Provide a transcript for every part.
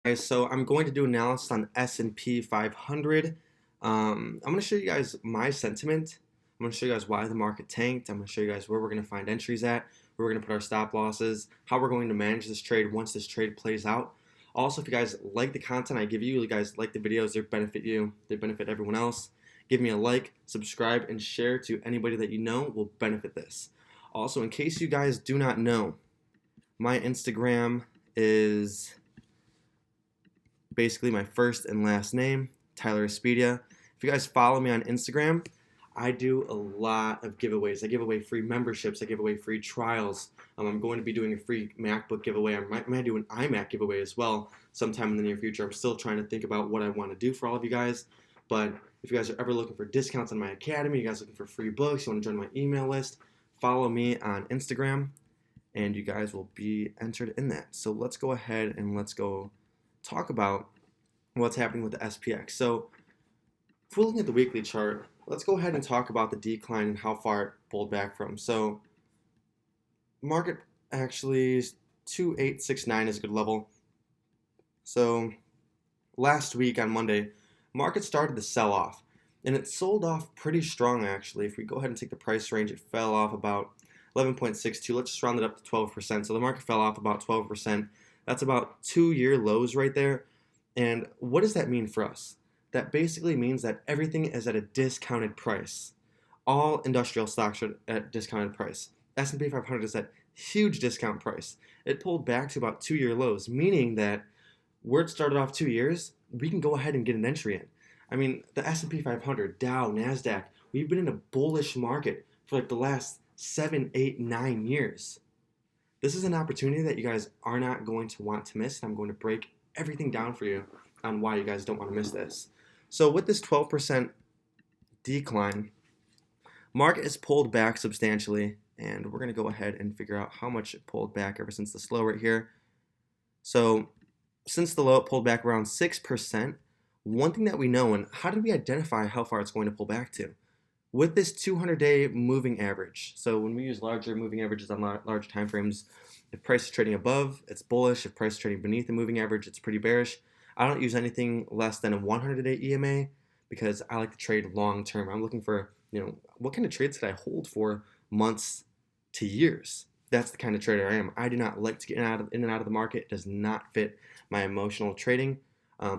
Guys, so I'm going to do analysis on S&P 500. I'm going to show you guys my sentiment. I'm going to show you guys why the market tanked. I'm going to show you guys where we're going to find entries at, where we're going to put our stop losses, how we're going to manage this trade once this trade plays out. Also, if you guys like the content I give you, you guys like the videos, they benefit you, they benefit everyone else. Give me a like, subscribe, and share to anybody that you know will benefit this. Also, in case you guys do not know, my Instagram is basically my first and last name, Tyler Espedia. If you guys follow me on Instagram, I do a lot of giveaways. I give away free memberships. I give away free trials. I'm going to be doing a free MacBook giveaway. I might do an iMac giveaway as well sometime in the near future. I'm still trying to think about what I want to do for all of you guys. But if you guys are ever looking for discounts on my academy, you guys looking for free books, you want to join my email list, follow me on Instagram, and you guys will be entered in that. So let's go ahead and let's go talk about what's happening with the SPX. So if we're looking at the weekly chart, let's go ahead and talk about the decline and how far it pulled back from. So market actually 2869 is a good level. So last week on Monday, market started to sell off, and it sold off pretty strong actually. If we go ahead and take the price range, it fell off about 11.62. Let's just round it up to 12%. So the market fell off about 12%. That's about 2-year lows right there. And what does that mean for us? That basically means that everything is at a discounted price. All industrial stocks are at discounted price. S&P 500 is at huge discount price. It pulled back to about 2-year lows, meaning that where it started off 2 years, we can go ahead and get an entry in. I mean, the S&P 500, Dow, NASDAQ, we've been in a bullish market for like the last 7, 8, 9 years. This is an opportunity that you guys are not going to want to miss, and I'm going to break everything down for you on why you guys don't want to miss this. So with this 12% decline, market is pulled back substantially, and we're going to go ahead and figure out how much it pulled back ever since this low right here. So since the low, it pulled back around 6%. One thing that we know, and how did we identify how far it's going to pull back to? With this 200-day moving average. So when we use larger moving averages on large time frames, if price is trading above, it's bullish. If price is trading beneath the moving average, it's pretty bearish. I don't use anything less than a 100-day EMA because I like to trade long term. I'm looking for, what kind of trades could I hold for months to years? That's the kind of trader I am. I do not like to get in and out of the market. It does not fit my emotional trading.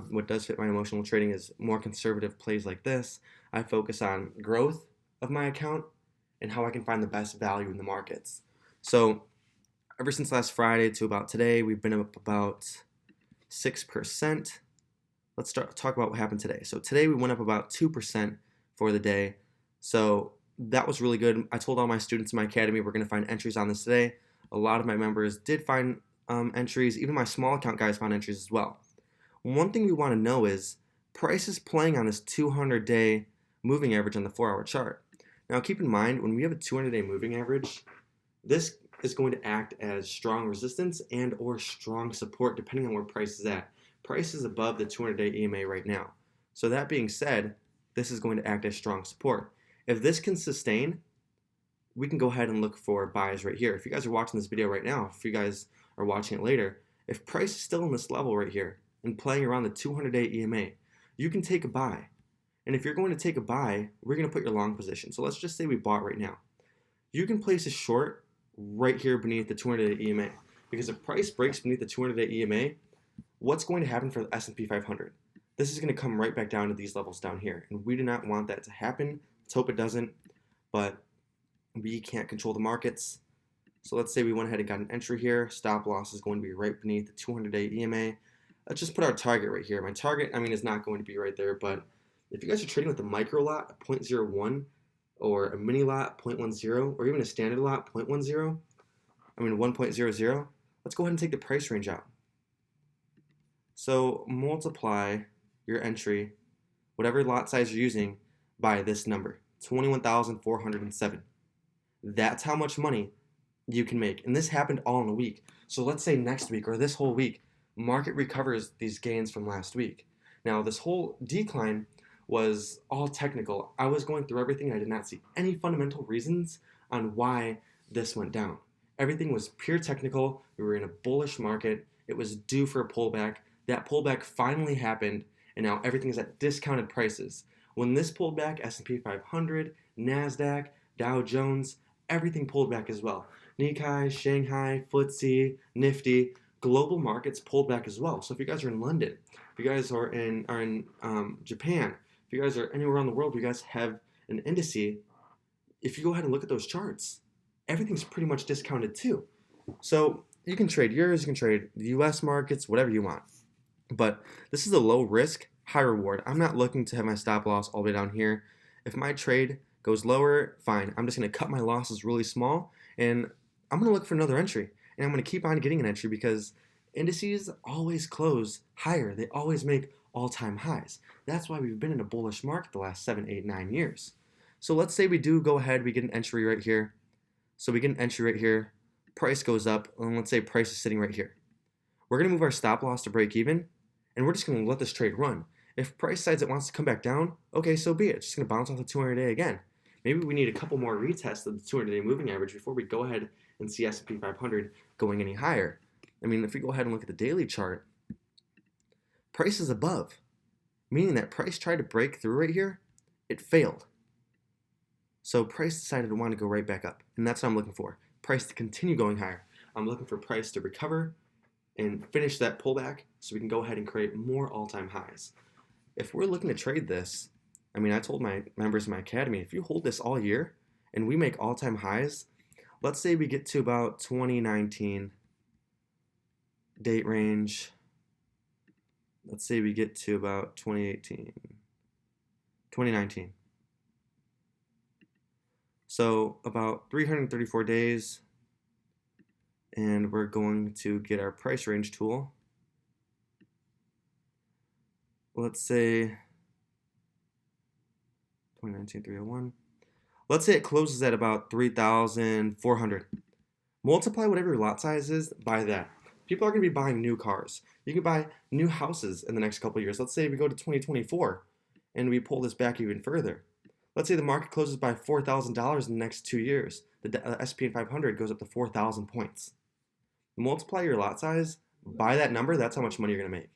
What does fit my emotional trading is more conservative plays like this. I focus on growth of my account and how I can find the best value in the markets. So ever since last Friday to about today, we've been up about 6%. Let's talk about what happened today. So today we went up about 2% for the day. So that was really good. I told all my students in my academy we're going to find entries on this today. A lot of my members did find entries. Even my small account guys found entries as well. One thing we want to know is price is playing on this 200-day moving average on the 4-hour chart. Now keep in mind, when we have a 200-day moving average, this is going to act as strong resistance and or strong support depending on where price is at. Price is above the 200-day EMA right now. So that being said, this is going to act as strong support. If this can sustain, we can go ahead and look for buys right here. If you guys are watching this video right now, if you guys are watching it later, if price is still in this level right here and playing around the 200-day EMA, you can take a buy. And if you're going to take a buy, we're going to put your long position. So let's just say we bought right now. You can place a short right here beneath the 200-day EMA. Because if price breaks beneath the 200-day EMA, what's going to happen for the S&P 500? This is going to come right back down to these levels down here. And we do not want that to happen. Let's hope it doesn't. But we can't control the markets. So let's say we went ahead and got an entry here. Stop loss is going to be right beneath the 200-day EMA. Let's just put our target right here. My target, is not going to be right there. But if you guys are trading with a micro lot, a 0.01, or a mini lot, 0.10, or even a standard lot, 0.10, 1.00, let's go ahead and take the price range out. So multiply your entry, whatever lot size you're using, by this number, 21,407. That's how much money you can make. And this happened all in a week. So let's say next week or this whole week, market recovers these gains from last week. Now, this whole decline was all technical. I was going through everything and I did not see any fundamental reasons on why this went down. Everything was pure technical. We were in a bullish market. It was due for a pullback. That pullback finally happened, and now everything is at discounted prices. When this pulled back, S&P 500, NASDAQ, Dow Jones, everything pulled back as well. Nikkei, Shanghai, FTSE, Nifty, global markets pulled back as well. So if you guys are in London, if you guys are in Japan, if you guys are anywhere around the world, you guys have an indice. If you go ahead and look at those charts, everything's pretty much discounted too. So you can trade euros, you can trade the U.S. markets, whatever you want. But this is a low risk, high reward. I'm not looking to have my stop loss all the way down here. If my trade goes lower, fine. I'm just going to cut my losses really small, and I'm going to look for another entry. And I'm going to keep on getting an entry because indices always close higher. They always make all-time highs. That's why we've been in a bullish market the last 7, 8, 9 years. So let's say we do go ahead, we get an entry right here. So we get an entry right here. Price goes up, and let's say price is sitting right here. We're going to move our stop loss to break even, and we're just going to let this trade run. If price decides it wants to come back down, okay, so be it. It's just going to bounce off the 200-day again. Maybe we need a couple more retests of the 200-day moving average before we go ahead and see S&P 500 going any higher. I mean, if we go ahead and look at the daily chart, price is above, meaning that price tried to break through right here. It failed. So price decided to want to go right back up, and that's what I'm looking for. Price to continue going higher. I'm looking for price to recover and finish that pullback so we can go ahead and create more all-time highs. If we're looking to trade this, I mean, I told my members in my academy, if you hold this all year and we make all-time highs, let's say we get to about 2019 date range. Let's say we get to about 2019. So about 334 days, and we're going to get our price range tool. Let's say 2019-301. Let's say it closes at about 3,400. Multiply whatever your lot size is by that. People are going to be buying new cars. You can buy new houses in the next couple of years. Let's say we go to 2024 and we pull this back even further. Let's say the market closes by $4,000 in the next 2 years. The S&P 500 goes up to 4,000 points. Multiply your lot size by that number, that's how much money you're going to make.